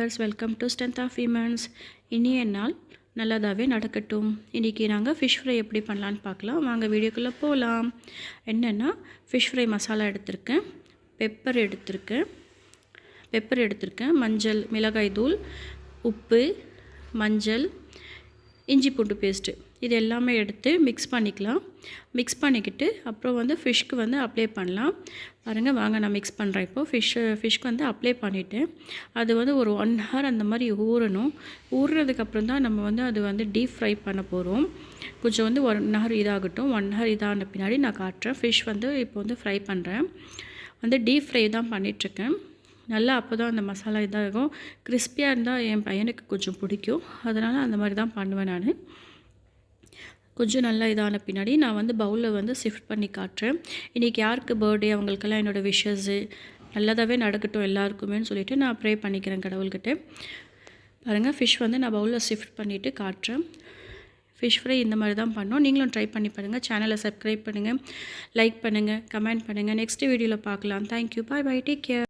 Viewers, welcome to strength of women's. இனிய நாள் நல்லதாகவே நடக்கட்டும். இன்றைக்கி நாங்கள் ஃபிஷ் ஃப்ரை எப்படி பண்ணலான்னு பார்க்கலாம். வாங்க வீடியோக்குள்ளே போகலாம். என்னென்னா, ஃபிஷ் ஃப்ரை மசாலா எடுத்திருக்கேன், பெப்பர் எடுத்திருக்கேன், மஞ்சள், மிளகாய் தூள், உப்பு, மஞ்சள், இஞ்சி பூண்டு பேஸ்ட்டு, இது எல்லாமே எடுத்து மிக்ஸ் பண்ணிக்கலாம். மிக்ஸ் பண்ணிக்கிட்டு அப்புறம் ஃபிஷ்க்கு அப்ளை பண்ணலாம். பாருங்கள், வாங்க நான் மிக்ஸ் பண்ணுறேன். இப்போது ஃபிஷ்க்கு அப்ளை பண்ணிவிட்டேன். அது ஒரு 1 hour அந்த மாதிரி ஊறணும். ஊறுறதுக்கப்புறம் தான் நம்ம அது டீப் ஃப்ரை பண்ண போகிறோம். கொஞ்சம் 1 hour இதாகட்டும். 1 hour இதான பின்னாடி நான் காட்டுறேன். ஃபிஷ் இப்போ ஃப்ரை பண்ணுறேன். டீப் ஃப்ரை தான் பண்ணிகிட்ருக்கேன். நல்லா அப்போ தான் அந்த மசாலா இதாகும். கிறிஸ்பியாக இருந்தால் என் பையனுக்கு கொஞ்சம் பிடிக்கும். அதனால் அந்த மாதிரி தான் பண்ணுவேன் நான். கொஞ்சம் நல்லா இதான பின்னாடி நான் பவுலில் ஷிஃப்ட் பண்ணி காட்டுறேன். இன்றைக்கி யாருக்கு பர்த்டே அவங்களுக்கெல்லாம் என்னோடய விஷஸ்ஸு நல்லதாகவே நடக்கட்டும் எல்லாருக்குமேன்னு சொல்லிவிட்டு நான் ப்ரே பண்ணிக்கிறேன் கடவுள்கிட்ட. பாருங்கள், ஃபிஷ் நான் பவுலில் ஷிஃப்ட் பண்ணிவிட்டு காட்டுறேன். ஃபிஷ் ஃப்ரை இந்த மாதிரி தான் பண்ணோம். நீங்களும் ட்ரை பண்ணி பாருங்கள். சேனலை சப்ஸ்கிரைப் பண்ணுங்கள், லைக் பண்ணுங்கள், கமெண்ட் பண்ணுங்கள். நெக்ஸ்ட் வீடியோவில் பார்க்கலாம். தேங்க்யூ, பாய் பாய், டேக் கேர்.